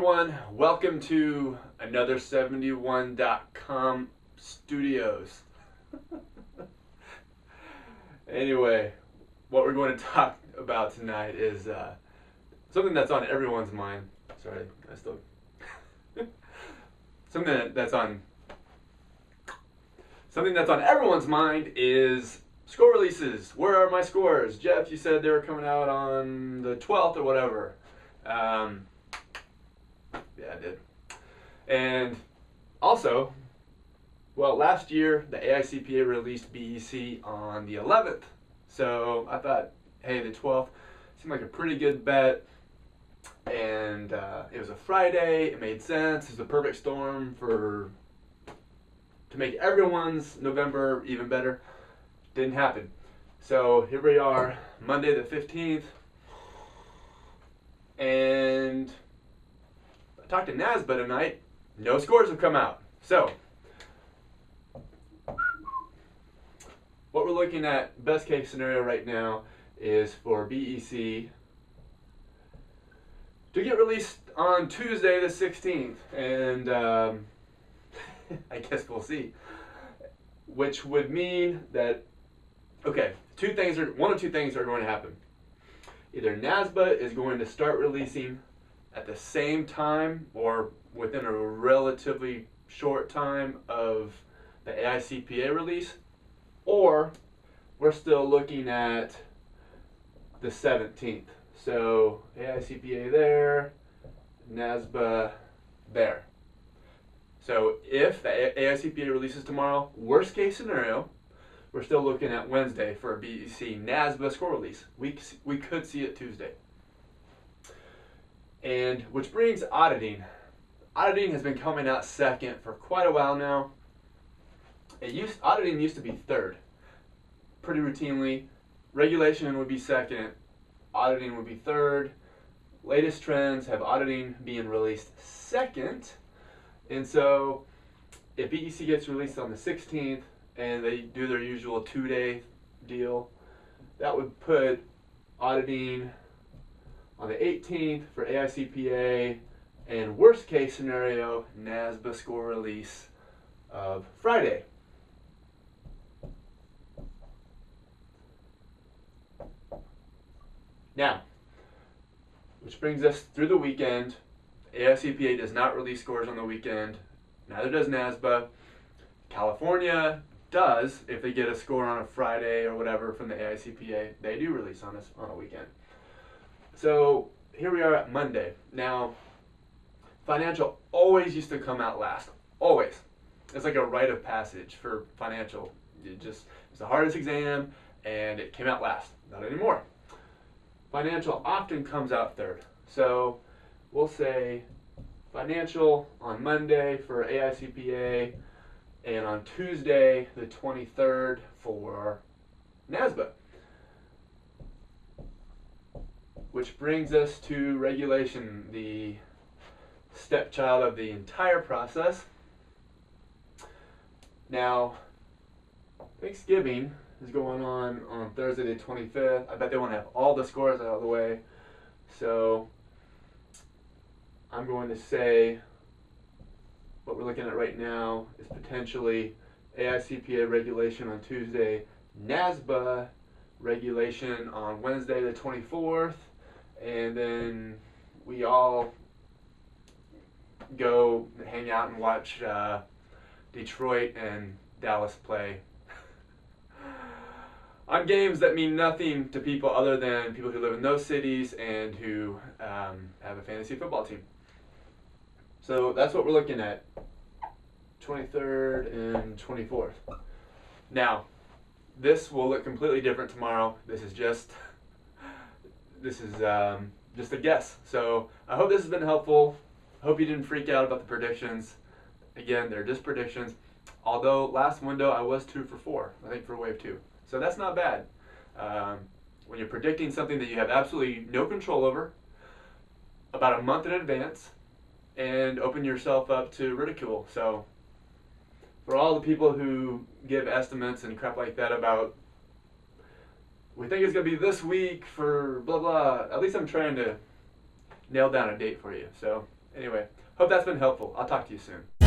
everyone, welcome to another 71.com studios. Anyway, what we're going to talk about tonight is something that's on everyone's mind. Sorry, I still something that's on everyone's mind is score releases. Where are my scores? Jeff, you said they were coming out on the 12th or whatever. Yeah, I did. And also, well, last year the AICPA released BEC on the 11th. So I thought, hey, the 12th seemed like a pretty good bet. And it was a Friday. It made sense. It was the perfect storm to make everyone's November even better. Didn't happen. So here we are, Monday the 15th. And I talked to NASBA tonight. No scores have come out. So what we're looking at, best case scenario right now, is for BEC to get released on Tuesday the 16th. And I guess we'll see. Which would mean that, okay, one of two things are going to happen. Either NASBA is going to start releasing at the same time or within a relatively short time of the AICPA release, or we're still looking at the 17th. So AICPA there, NASBA there. So if the AICPA releases tomorrow, worst case scenario, we're still looking at Wednesday for a BEC NASBA score release. We could see it Tuesday. And which brings auditing. Auditing has been coming out second for quite a while now. Auditing used to be third, pretty routinely. Regulation would be second. Auditing would be third. Latest trends have auditing being released second. And so if BEC gets released on the 16th and they do their usual 2-day deal, that would put auditing on the 18th for AICPA, and worst case scenario, NASBA score release of Friday. Now, which brings us through the weekend. AICPA does not release scores on the weekend. Neither does NASBA. California does. If they get a score on a Friday or whatever from the AICPA, they do release on a weekend. So here we are at Monday. Now, financial always used to come out last. Always. It's like a rite of passage for financial. It's the hardest exam, and it came out last. Not anymore. Financial often comes out third. So we'll say financial on Monday for AICPA, and on Tuesday the 23rd for NASBA. Which brings us to regulation, the stepchild of the entire process. Now, Thanksgiving is going on Thursday the 25th. I bet they want to have all the scores out of the way. So I'm going to say what we're looking at right now is potentially AICPA regulation on Tuesday, NASBA regulation on Wednesday the 24th, and then we all go hang out and watch Detroit and Dallas play on games that mean nothing to people other than people who live in those cities and who have a fantasy football team. So that's what we're looking at, 23rd and 24th. Now, this will look completely different tomorrow. This is just a guess. So I hope this has been helpful. I hope you didn't freak out about the predictions. Again, they're just predictions. Although last window I was 2 for 4, I think, for wave 2. So that's not bad. When you're predicting something that you have absolutely no control over about a month in advance, and open yourself up to ridicule. So for all the people who give estimates and crap like that about, we think it's going to be this week for blah blah, at least I'm trying to nail down a date for you. So Anyway, hope that's been helpful. I'll talk to you soon.